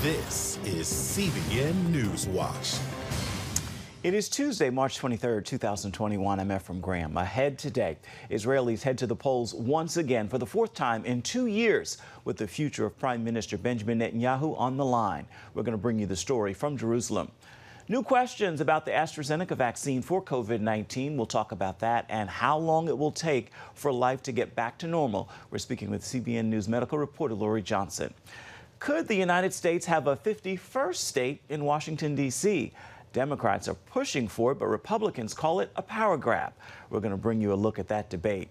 This is CBN NewsWatch. It is Tuesday, March 23rd, 2021. I'm Ephraim Graham. Ahead today, Israelis head to the polls once again for the fourth time in 2 years, with the future of Prime Minister Benjamin Netanyahu on the line. We're going to bring you the story from Jerusalem. New questions about the AstraZeneca vaccine for COVID-19. We'll talk about that and how long it will take for life to get back to normal. We're speaking with CBN News medical reporter Lori Johnson. Could the United States have a 51st state in Washington, D.C.? Democrats are pushing for it, but Republicans call it a power grab. We're going to bring you a look at that debate.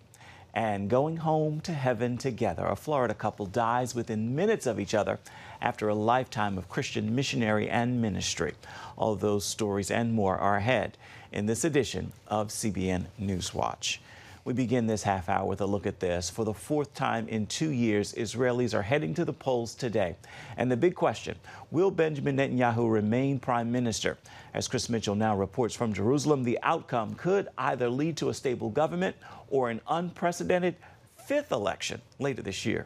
And going home to heaven together. A Florida couple dies within minutes of each other after a lifetime of Christian missionary and ministry. All of those stories and more are ahead in this edition of CBN NewsWatch. We begin this half hour with a look at this. For the fourth time in 2 years, Israelis are heading to the polls today. And the big question, will Benjamin Netanyahu remain prime minister? As Chris Mitchell now reports from Jerusalem, the outcome could either lead to a stable government or an unprecedented fifth election later this year.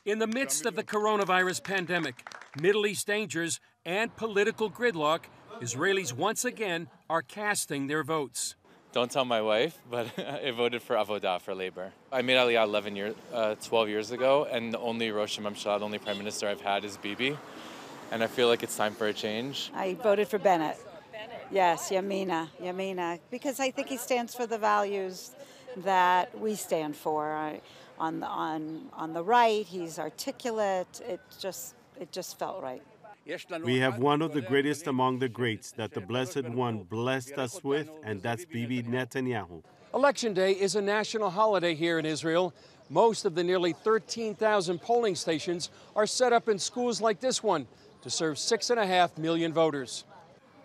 In the midst of the coronavirus pandemic, Middle East dangers, and political gridlock, Israelis once again are casting their votes. Don't tell my wife, but I voted for Avodah, for labor. I made Aliyah 12 years ago, and the only Rosh Hamamshala, the only prime minister I've had is Bibi. And I feel like it's time for a change. I voted for Bennett. Yes, Yamina, because I think he stands for the values that we stand for. On the right, he's articulate. It just felt right. We have one of the greatest among the greats that the Blessed One blessed us with, and that's Bibi Netanyahu. Election Day is a national holiday here in Israel. Most of the nearly 13,000 polling stations are set up in schools like this one to serve 6.5 million voters.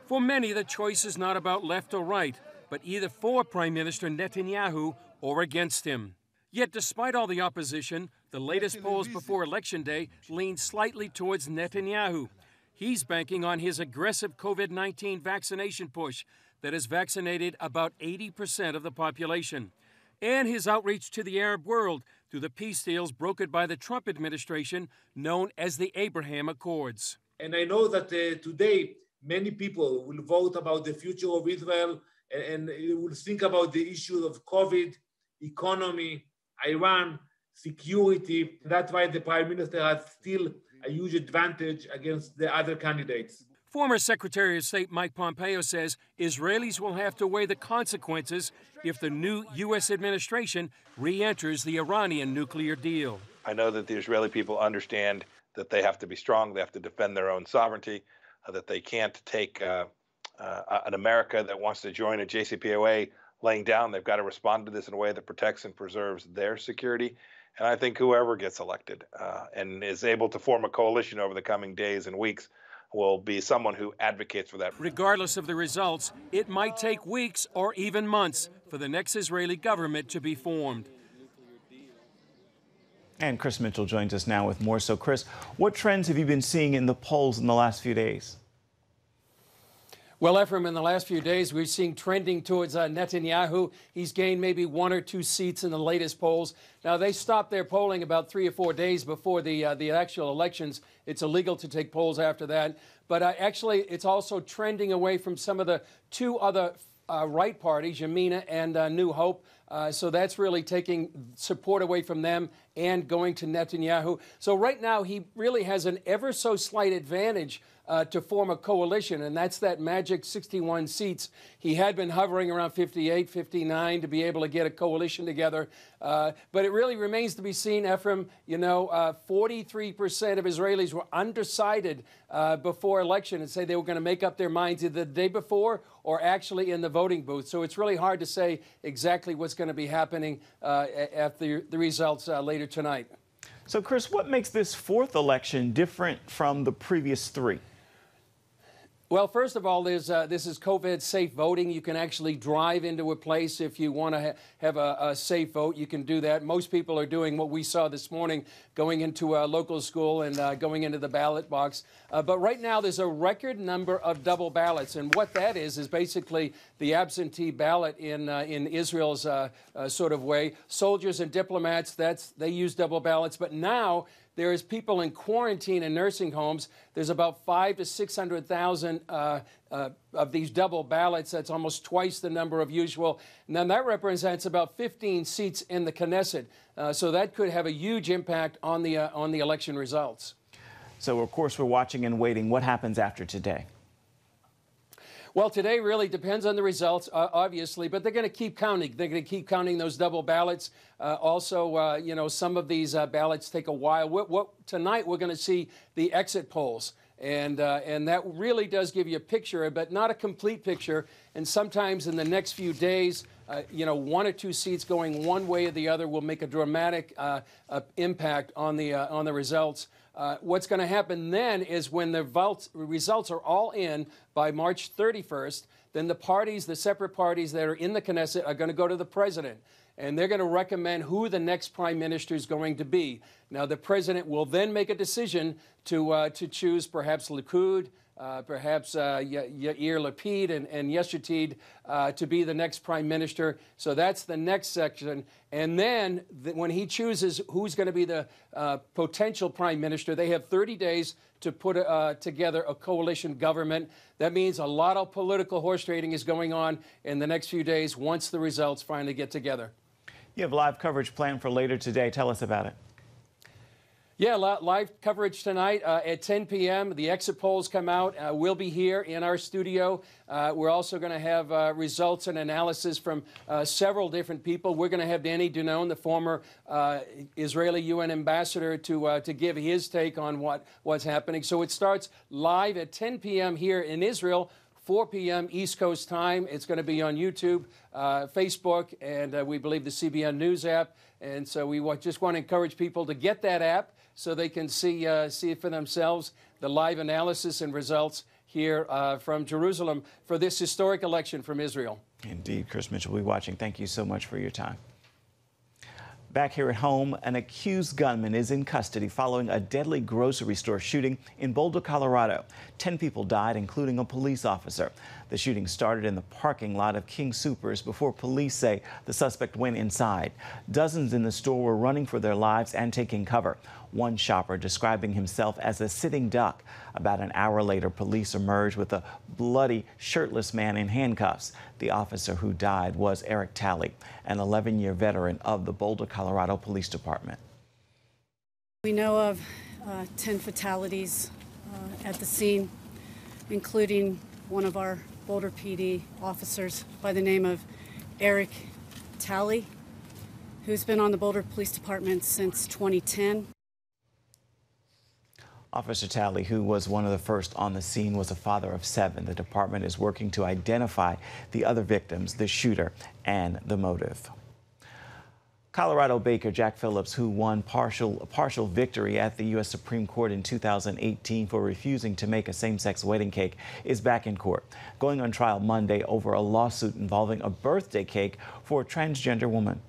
For many, the choice is not about left or right, but either for Prime Minister Netanyahu or against him. Yet despite all the opposition, the latest polls before Election Day lean slightly towards Netanyahu. He's banking on his aggressive COVID-19 vaccination push that has vaccinated about 80% of the population, and his outreach to the Arab world through the peace deals brokered by the Trump administration known as the Abraham Accords. And I know that today many people will vote about the future of Israel and will think about the issue of COVID, economy, Iran, security. That's why the Prime Minister has still a huge advantage against the other candidates. Former Secretary of State Mike Pompeo says Israelis will have to weigh the consequences if the new U.S. administration re-enters the Iranian nuclear deal. I know that the Israeli people understand that they have to be strong, they have to defend their own sovereignty, that they can't take an America that wants to join a JCPOA laying down. They've got to respond to this in a way that protects and preserves their security. And I think whoever gets elected and is able to form a coalition over the coming days and weeks will be someone who advocates for that. Regardless of the results, it might take weeks or even months for the next Israeli government to be formed. And Chris Mitchell joins us now with more. So, Chris, what trends have you been seeing in the polls in the last few days? Well, Ephraim, in the last few days, we've seen trending towards Netanyahu. He's gained maybe 1 or 2 seats in the latest polls. Now, they stopped their polling about 3 or 4 days before the actual elections. It's illegal to take polls after that. But actually, it's also trending away from some of the 2 other right parties, Yamina and New Hope. So that's really taking support away from them and going to Netanyahu. So right now, he really has an ever so slight advantage to form a coalition, and that's that magic 61 seats. He had been hovering around 58, 59 to be able to get a coalition together. But it really remains to be seen, Ephraim. 43% of Israelis were undecided before election and say they were going to make up their minds either the day before or actually in the voting booth. So it's really hard to say exactly what's going to be happening after the results later tonight. So, Chris, what makes this fourth election different from the previous 3? Well, first of all, this is COVID-safe voting. You can actually drive into a place if you want to have a safe vote. You can do that. Most people are doing what we saw this morning, going into a local school and going into the ballot box. But right now, there's a record number of double ballots. And what that is basically the absentee ballot in Israel's sort of way. Soldiers and diplomats, they use double ballots. But now, There's people in quarantine in nursing homes. There's about 500,000 to 600,000 of these double ballots. That's almost twice the number of usual. And then that represents about 15 seats in the Knesset. So that could have a huge impact on the election results. So, of course, we're watching and waiting. What happens after today? Well, today really depends on the results, obviously, but they're going to keep counting. They're going to keep counting those double ballots. Also, you know, some of these ballots take a while. Tonight we're going to see the exit polls, and that really does give you a picture, but not a complete picture. And sometimes in the next few days, you know, 1 or 2 seats going one way or the other will make a dramatic impact on the results. What's going to happen then is when the results are all in by March 31st, then the parties, the separate parties that are in the Knesset are going to go to the president, and they're going to recommend who the next prime minister is going to be. Now, the president will then make a decision to choose perhaps Likud, perhaps Yair Lapid and Yeshatid to be the next prime minister. So that's the next section. And then when he chooses who's going to be the potential prime minister, they have 30 days to put together a coalition government. That means a lot of political horse trading is going on in the next few days once the results finally get together. You have live coverage planned for later today. Tell us about it. Yeah, live coverage tonight at 10 p.m. The exit polls come out. We'll be here in our studio. We're also going to have results and analysis from several different people. We're going to have Danny Danon, the former Israeli UN ambassador, to give his take on what's happening. So it starts live at 10 p.m. here in Israel, 4 p.m. East Coast time. It's going to be on YouTube, Facebook, and we believe the CBN News app. And so we just want to encourage people to get that app so they can see it for themselves, the live analysis and results here from Jerusalem for this historic election from Israel. Indeed, Chris Mitchell will be watching. Thank you so much for your time. Back here at home, an accused gunman is in custody following a deadly grocery store shooting in Boulder, Colorado. 10 people died, including a police officer. The shooting started in the parking lot of King Soopers before police say the suspect went inside. Dozens in the store were running for their lives and taking cover. One shopper describing himself as a sitting duck. About an hour later, police emerged with a bloody, shirtless man in handcuffs. The officer who died was Eric Talley, an 11-year veteran of the Boulder, Colorado Police Department. We know of 10 fatalities at the scene, including one of our Boulder PD officers by the name of Eric Talley, who's been on the Boulder Police Department since 2010. Officer Talley, who was one of the first on the scene, was a father of 7. The department is working to identify the other victims, the shooter, and the motive. Colorado baker Jack Phillips, who won a partial victory at the U.S. Supreme Court in 2018 for refusing to make a same-sex wedding cake, is back in court, going on trial Monday over a lawsuit involving a birthday cake for a transgender woman.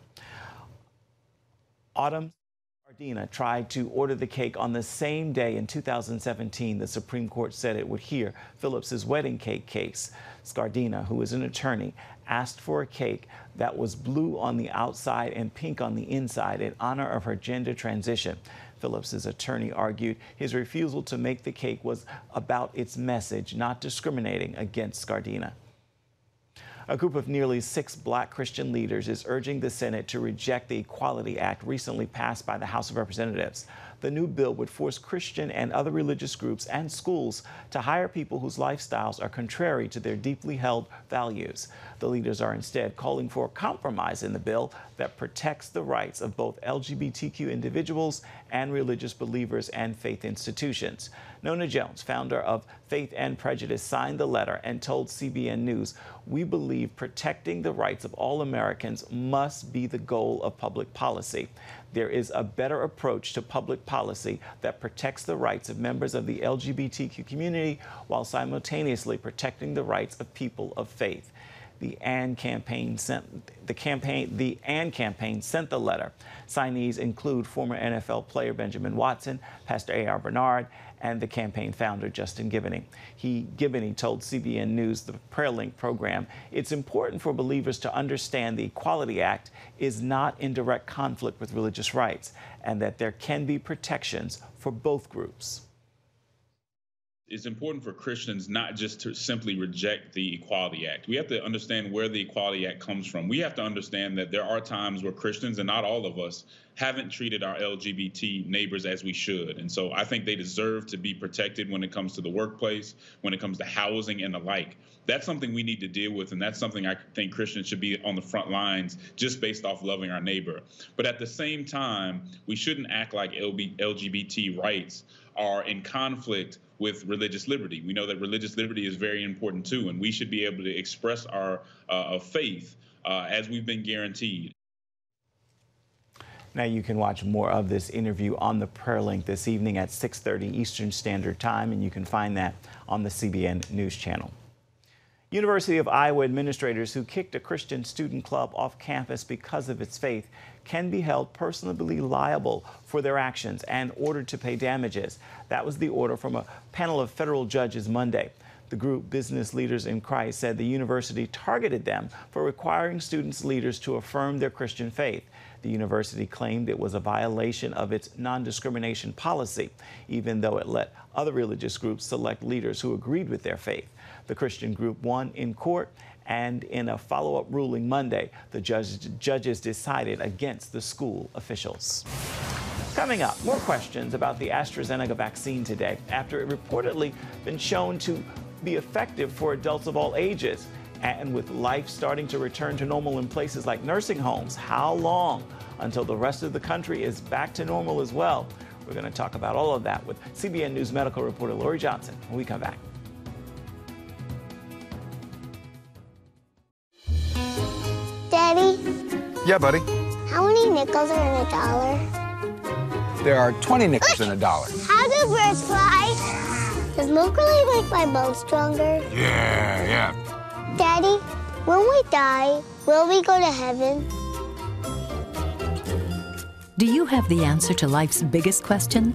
Scardina tried to order the cake on the same day in 2017. The Supreme Court said it would hear Phillips's wedding cake case. Scardina, who is an attorney, asked for a cake that was blue on the outside and pink on the inside in honor of her gender transition. Phillips's attorney argued his refusal to make the cake was about its message, not discriminating against Scardina. A group of nearly 6 black Christian leaders is urging the Senate to reject the Equality Act recently passed by the House of Representatives. The new bill would force Christian and other religious groups and schools to hire people whose lifestyles are contrary to their deeply held values. The leaders are instead calling for a compromise in the bill that protects the rights of both LGBTQ individuals and religious believers and faith institutions. Nona Jones, founder of Faith and Prejudice, signed the letter and told CBN News, "We believe protecting the rights of all Americans must be the goal of public policy. There is a better approach to public policy that protects the rights of members of the LGBTQ community while simultaneously protecting the rights of people of faith." The AND campaign sent the letter. Signees include former NFL player Benjamin Watson, Pastor A.R. Bernard, and the campaign founder, Justin Giboney. Giboney told CBN News, the Prayer Link program, it's important for believers to understand the Equality Act is not in direct conflict with religious rights and that there can be protections for both groups. It's important for Christians not just to simply reject the Equality Act. We have to understand where the Equality Act comes from. We have to understand that there are times where Christians, and not all of us, haven't treated our LGBT neighbors as we should. And so I think they deserve to be protected when it comes to the workplace, when it comes to housing and the like. That's something we need to deal with, and that's something I think Christians should be on the front lines just based off loving our neighbor. But at the same time, we shouldn't act like LGBT rights are in conflict with religious liberty. We know that religious liberty is very important too, and we should be able to express our faith as we've been guaranteed. Now you can watch more of this interview on the Prayer Link this evening at 6:30 Eastern Standard Time, and you can find that on the CBN News Channel. University of Iowa administrators who kicked a Christian student club off campus because of its faith can be held personally liable for their actions and ordered to pay damages. That was the order from a panel of federal judges Monday. The group, Business Leaders in Christ, said the university targeted them for requiring students' leaders to affirm their Christian faith. The university claimed it was a violation of its non-discrimination policy, even though it let other religious groups select leaders who agreed with their faith. The Christian group won in court, and in a follow-up ruling Monday, the judges decided against the school officials. Coming up, more questions about the AstraZeneca vaccine today after it reportedly been shown to be effective for adults of all ages. And with life starting to return to normal in places like nursing homes, how long until the rest of the country is back to normal as well? We're going to talk about all of that with CBN News medical reporter Lori Johnson when we come back. Daddy? Yeah, buddy? How many nickels are in a dollar? There are 20 nickels in a dollar. How do birds fly? Does milk really make my bones stronger? Yeah. Daddy, when we die, will we go to heaven? Do you have the answer to life's biggest question?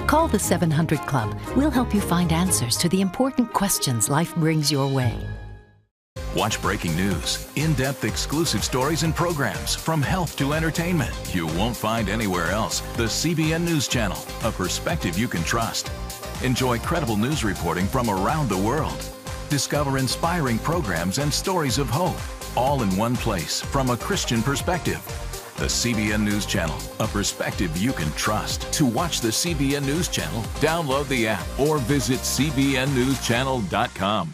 Call the 700 Club. We'll help you find answers to the important questions life brings your way. Watch breaking news, in-depth exclusive stories and programs from health to entertainment you won't find anywhere else. The CBN News Channel, a perspective you can trust. Enjoy credible news reporting from around the world. Discover inspiring programs and stories of hope, all in one place from a Christian perspective. The CBN News Channel, a perspective you can trust. To watch the CBN News Channel, download the app or visit cbnnewschannel.com.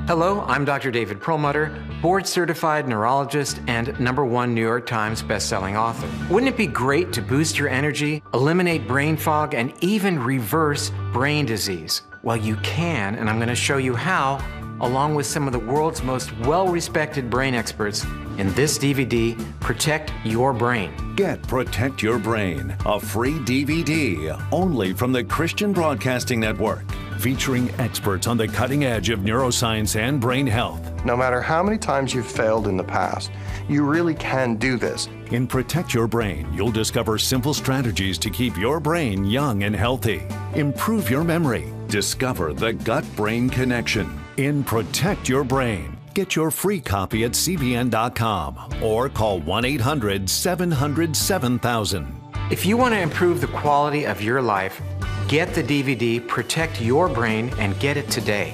Hello, I'm Dr. David Perlmutter, board-certified neurologist and #1 New York Times best-selling author. Wouldn't it be great to boost your energy, eliminate brain fog, and even reverse brain disease? Well, you can, and I'm going to show you how, along with some of the world's most well-respected brain experts in this DVD, Protect Your Brain. Get Protect Your Brain, a free DVD only from the Christian Broadcasting Network, featuring experts on the cutting edge of neuroscience and brain health. No matter how many times you've failed in the past, you really can do this. In Protect Your Brain, you'll discover simple strategies to keep your brain young and healthy. Improve your memory. Discover the gut-brain connection. In Protect Your Brain, get your free copy at cbn.com or call 1-800-700-7000. If you want to improve the quality of your life, get the DVD Protect Your Brain and get it today.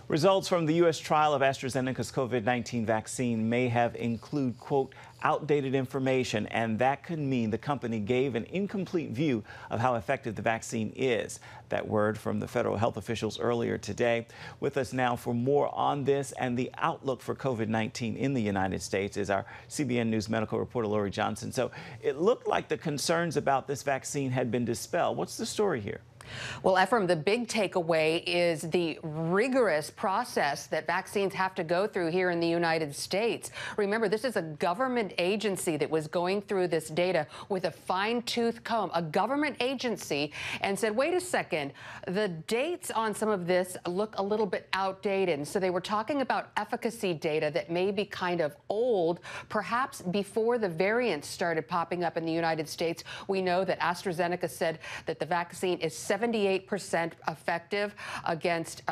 Results from the U.S. trial of AstraZeneca's COVID-19 vaccine may have include, quote, outdated information, and that could mean the company gave an incomplete view of how effective the vaccine is. That word from the federal health officials earlier today. With us now for more on this and the outlook for COVID-19 in the United States is our CBN News medical reporter Lori Johnson. So it looked like the concerns about this vaccine had been dispelled. What's the story here? Well, Ephraim, the big takeaway is the rigorous process that vaccines have to go through here in the United States. Remember, this is a government agency that was going through this data with a fine-tooth comb, a government agency, and said, wait a second, the dates on some of this look a little bit outdated. So they were talking about efficacy data that may be kind of old, perhaps before the variants started popping up in the United States. We know that AstraZeneca said that the vaccine is 78% effective against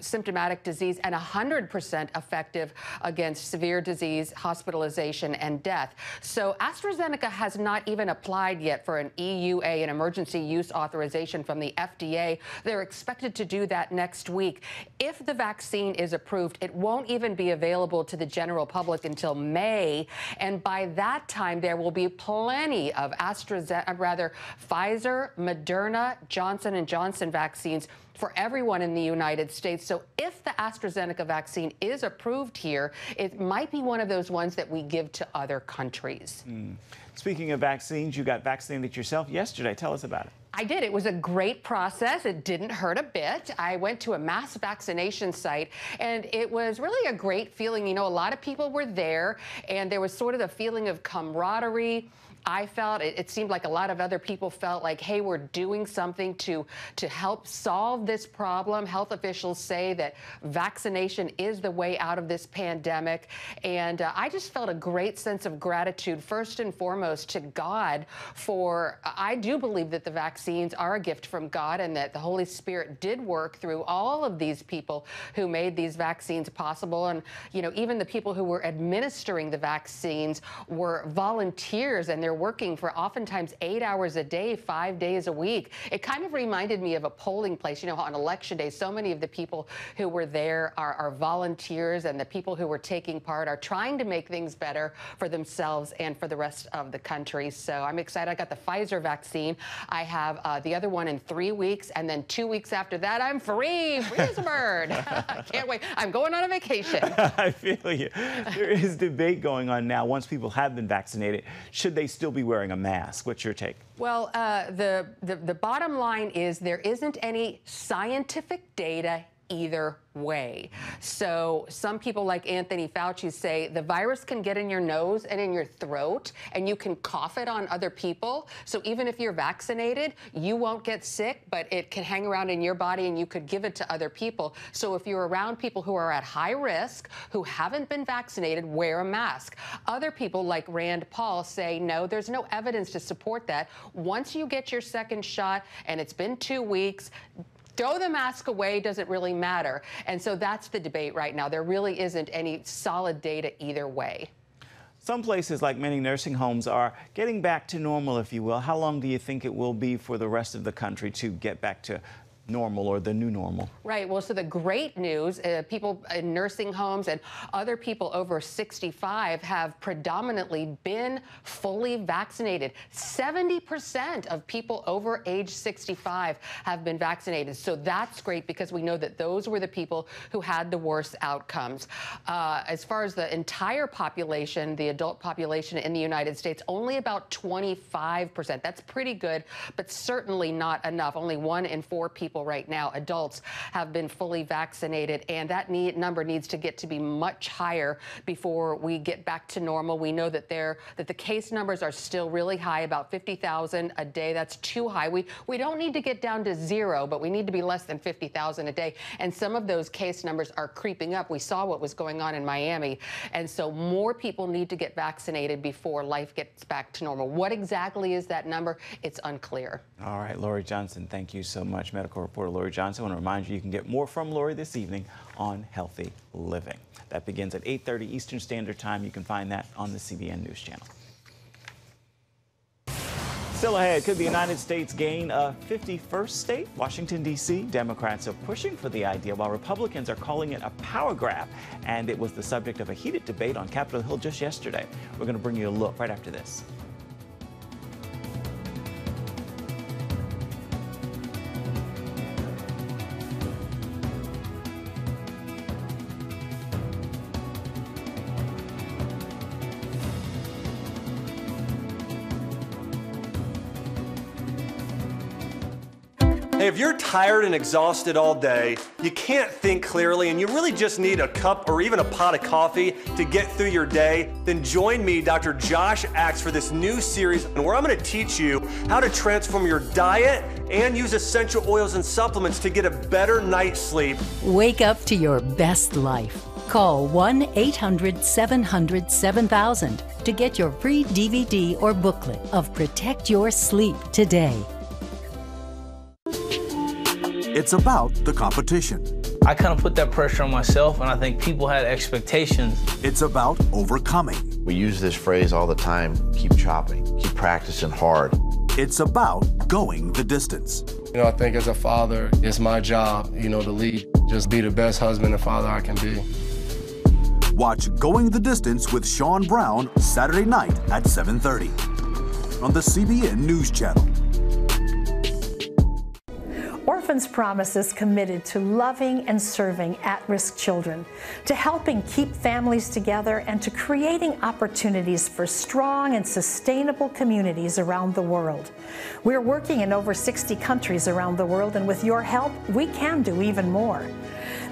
symptomatic disease and 100% effective against severe disease, hospitalization, and death. So AstraZeneca has not even applied yet for an EUA, an emergency use authorization from the FDA. They're expected to do that next week. If the vaccine is approved, it won't even be available to the general public until May. And by that time, there will be plenty of Pfizer, Moderna, Johnson & Johnson vaccines for everyone in the United States. So if the AstraZeneca vaccine is approved here, it might be one of those ones that we give to other countries. Speaking of vaccines, you got vaccinated yourself yesterday. Tell us about it. I did. It was a great process. It didn't hurt a bit. I went to a mass vaccination site, and it was really a great feeling. You know, a lot of people were there, and there was sort of a feeling of camaraderie. I felt, it seemed like a lot of other people felt like, hey, we're doing something to help solve this problem. Health officials say that vaccination is the way out of this pandemic. And I just felt a great sense of gratitude, first and foremost, to God for, I do believe that the vaccines are a gift from God and that the Holy Spirit did work through all of these people who made these vaccines possible. And, you know, even the people who were administering the vaccines were volunteers, and they're working for oftentimes 8 hours a day, 5 days a week. It kind of reminded me of a polling place. You know, on election day, so many of the people who were there are volunteers, and the people who were taking part are trying to make things better for themselves and for the rest of the country. So I'm excited. I got the Pfizer vaccine. I have the other one in 3 weeks, and then 2 weeks after that, I'm free as a bird. Can't wait. I'm going on a vacation. I feel you. There is debate going on now. Once people have been vaccinated, should they still be wearing a mask? What's your take? Well, the bottom line is there isn't any scientific data either way. So some people like Anthony Fauci say the virus can get in your nose and in your throat, and you can cough it on other people. So even if you're vaccinated, you won't get sick, but it can hang around in your body and you could give it to other people. So if you're around people who are at high risk, who haven't been vaccinated, wear a mask. Other people like Rand Paul say, no, there's no evidence to support that. Once you get your second shot and it's been 2 weeks, throw the mask away, doesn't really matter. And so that's the debate right now. There really isn't any solid data either way. Some places, like many nursing homes, are getting back to normal, if you will. How long do you think it will be for the rest of the country to get back to normal, or the new normal? Right. Well, so the great news, people in nursing homes and other people over 65 have predominantly been fully vaccinated. 70% of people over age 65 have been vaccinated. So that's great, because we know that those were the people who had the worst outcomes. As far as the entire population, the adult population in the United States, only about 25%. That's pretty good, but certainly not enough. Only 1 in 4 people right now, adults, have been fully vaccinated, and that number needs to get to be much higher before we get back to normal. We know that the case numbers are still really high, about 50,000 a day. That's too high. We don't need to get down to 0, but we need to be less than 50,000 a day. And some of those case numbers are creeping up. We saw what was going on in Miami. And so more people need to get vaccinated before life gets back to normal. What exactly is that number? It's unclear. All right, Lori Johnson, thank you so much. Medical reporter Lori Johnson. I want to remind you can get more from Lori this evening on Healthy Living. That begins at 8:30 Eastern Standard Time. You can find that on the CBN News Channel. Still ahead, could the United States gain a 51st state? Washington, D.C. Democrats are pushing for the idea, while Republicans are calling it a power grab. And it was the subject of a heated debate on Capitol Hill just yesterday. We're going to bring you a look right after this. Hey, if you're tired and exhausted all day, you can't think clearly, and you really just need a cup or even a pot of coffee to get through your day, then join me, Dr. Josh Axe, for this new series where I'm going to teach you how to transform your diet and use essential oils and supplements to get a better night's sleep. Wake up to your best life. Call 1-800-700-7000 to get your free DVD or booklet of Protect Your Sleep today. It's about the competition. I kind of put that pressure on myself, and I think people had expectations. It's about overcoming. We use this phrase all the time, keep chopping, keep practicing hard. It's about going the distance. You know, I think as a father, it's my job, to lead. Just be the best husband and father I can be. Watch Going the Distance with Sean Brown Saturday night at 7:30 on the CBN News Channel. Orphans Promise is committed to loving and serving at-risk children, to helping keep families together, and to creating opportunities for strong and sustainable communities around the world. We're working in over 60 countries around the world, and with your help, we can do even more.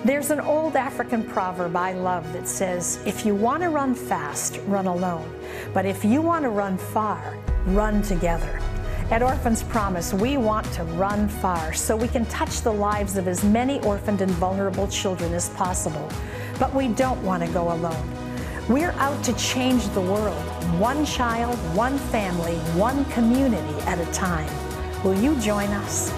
There's an old African proverb I love that says, if you want to run fast, run alone. But if you want to run far, run together. At Orphans Promise, we want to run far so we can touch the lives of as many orphaned and vulnerable children as possible. But we don't want to go alone. We're out to change the world, one child, one family, one community at a time. Will you join us?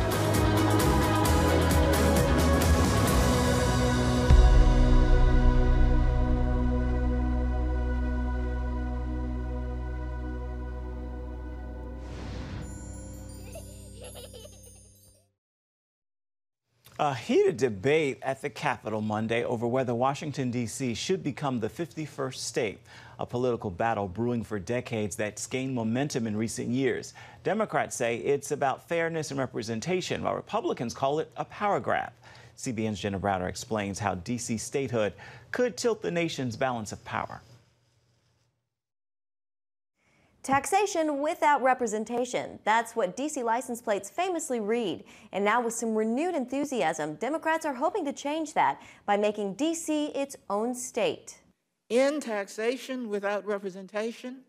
A heated debate at the Capitol Monday over whether Washington, D.C. should become the 51st state, a political battle brewing for decades that's gained momentum in recent years. Democrats say it's about fairness and representation, while Republicans call it a power grab. CBN's Jenna Browder explains how D.C. statehood could tilt the nation's balance of power. Taxation without representation. That's what D.C. license plates famously read. And now with some renewed enthusiasm, Democrats are hoping to change that by making D.C. its own state. End taxation without representation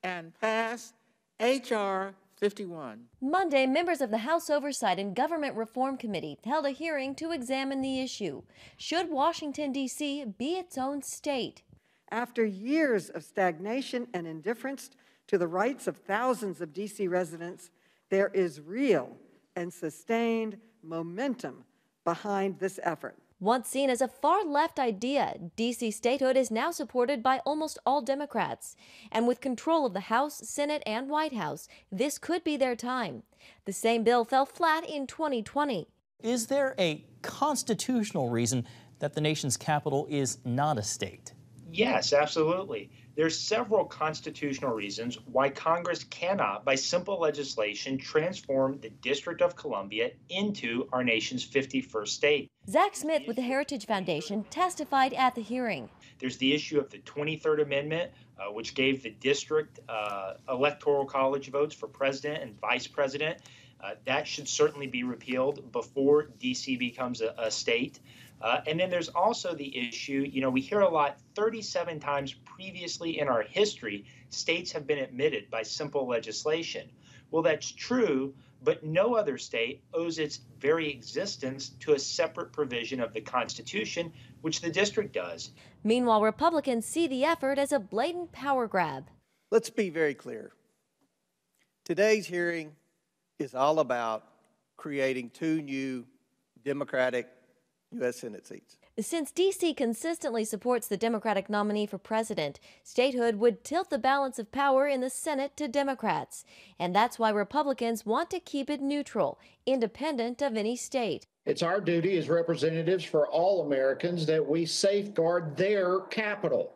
and pass H.R. 51. Monday, members of the House Oversight and Government Reform Committee held a hearing to examine the issue. Should Washington, D.C. be its own state? After years of stagnation and indifference to the rights of thousands of D.C. residents, there is real and sustained momentum behind this effort. Once seen as a far-left idea, D.C. statehood is now supported by almost all Democrats. And with control of the House, Senate, and White House, this could be their time. The same bill fell flat in 2020. Is there a constitutional reason that the nation's capital is not a state? Yes, absolutely. There's several constitutional reasons why Congress cannot, by simple legislation, transform the District of Columbia into our nation's 51st state. Zach Smith with the Heritage Foundation testified at the hearing. There's the issue of the 23rd Amendment, which gave the district electoral college votes for president and vice president. That should certainly be repealed before D.C. becomes a state. And then there's also the issue, we hear a lot, 37 times previously in our history, states have been admitted by simple legislation. Well, that's true, but no other state owes its very existence to a separate provision of the Constitution, which the district does. Meanwhile, Republicans see the effort as a blatant power grab. Let's be very clear. Today's hearing is all about creating 2 new Democratic U.S. Senate seats. Since D.C. consistently supports the Democratic nominee for president, statehood would tilt the balance of power in the Senate to Democrats. And that's why Republicans want to keep it neutral, independent of any state. It's our duty as representatives for all Americans that we safeguard their capital.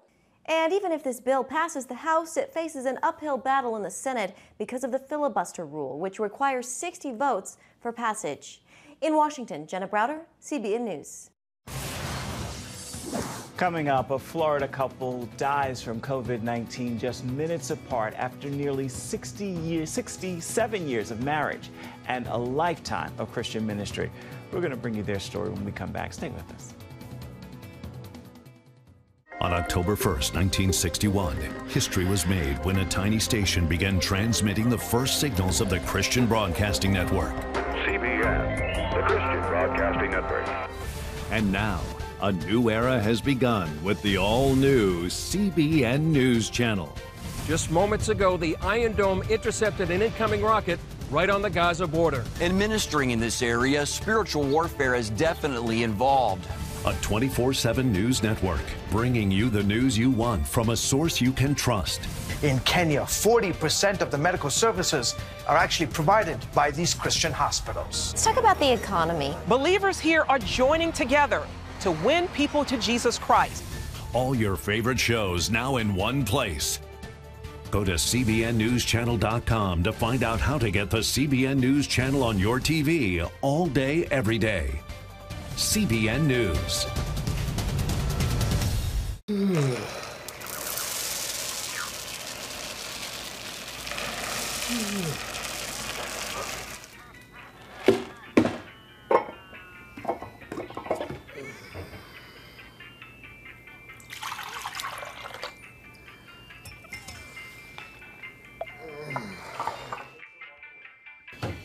And even if this bill passes the House, it faces an uphill battle in the Senate because of the filibuster rule, which requires 60 votes for passage. In Washington, Jenna Browder, CBN News. Coming up, a Florida couple dies from COVID-19 just minutes apart after nearly 67 years of marriage and a lifetime of Christian ministry. We're going to bring you their story when we come back. Stay with us. On October 1st, 1961, history was made when a tiny station began transmitting the first signals of the Christian Broadcasting Network. CBN, the Christian Broadcasting Network. And now, a new era has begun with the all-new CBN News Channel. Just moments ago, the Iron Dome intercepted an incoming rocket right on the Gaza border. Administering in this area, spiritual warfare is definitely involved. A 24/7 news network, bringing you the news you want from a source you can trust. In Kenya, 40% of the medical services are actually provided by these Christian hospitals. Let's talk about the economy. Believers here are joining together to win people to Jesus Christ. All your favorite shows now in one place. Go to CBNNewsChannel.com to find out how to get the CBN News Channel on your TV all day, every day. CBN News.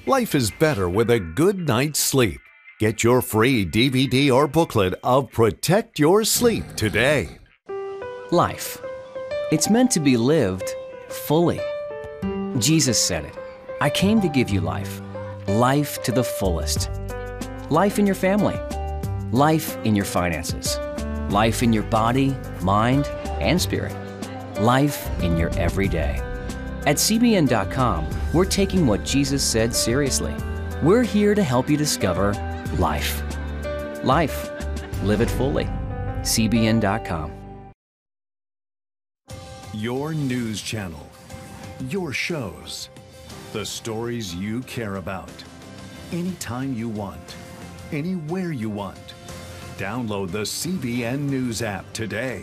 Life is better with a good night's sleep. Get your free DVD or booklet of Protect Your Sleep today. Life. It's meant to be lived fully. Jesus said it. I came to give you life. Life to the fullest. Life in your family. Life in your finances. Life in your body, mind, and spirit. Life in your everyday. At CBN.com, we're taking what Jesus said seriously. We're here to help you discover life. Life. Live it fully. CBN.com. Your news channel. Your shows. The stories you care about. Anytime you want. Anywhere you want. Download the CBN News app today.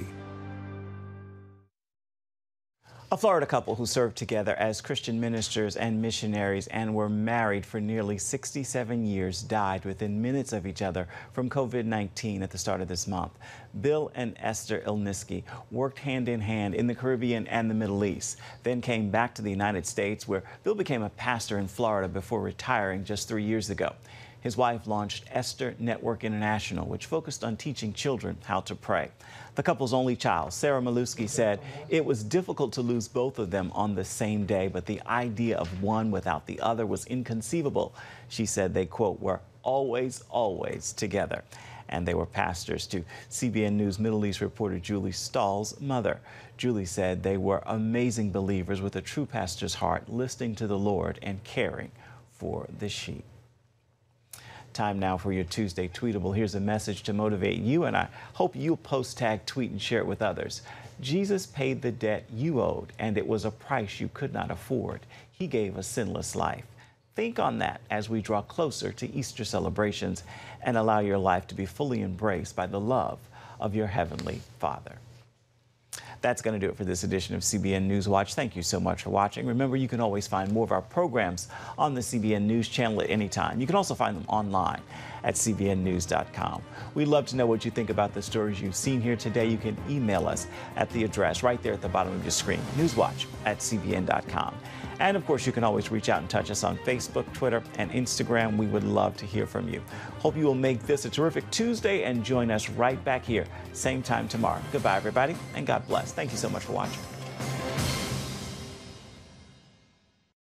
A Florida couple who served together as Christian ministers and missionaries and were married for nearly 67 years died within minutes of each other from COVID-19 at the start of this month. Bill and Esther Illinisky worked hand in hand in the Caribbean and the Middle East, then came back to the United States, where Bill became a pastor in Florida before retiring just 3 years ago. His wife launched Esther Network International, which focused on teaching children how to pray. The couple's only child, Sarah Malusky, said it was difficult to lose both of them on the same day, but the idea of one without the other was inconceivable. She said they, quote, were always, always together. And they were pastors to CBN News Middle East reporter Julie Stahl's mother. Julie said they were amazing believers with a true pastor's heart, listening to the Lord and caring for the sheep. Time now for your Tuesday Tweetable. Here's a message to motivate you, and I hope you'll post, tag, tweet, and share it with others. Jesus paid the debt you owed, and it was a price you could not afford. He gave a sinless life. Think on that as we draw closer to Easter celebrations and allow your life to be fully embraced by the love of your Heavenly Father. That's going to do it for this edition of CBN News Watch. Thank you so much for watching. Remember, you can always find more of our programs on the CBN News Channel at any time. You can also find them online at cbnnews.com. We'd love to know what you think about the stories you've seen here today. You can email us at the address right there at the bottom of your screen, newswatch@cbn.com. And of course, you can always reach out and touch us on Facebook, Twitter, and Instagram. We would love to hear from you. Hope you will make this a terrific Tuesday and join us right back here, same time tomorrow. Goodbye, everybody, and God bless. Thank you so much for watching.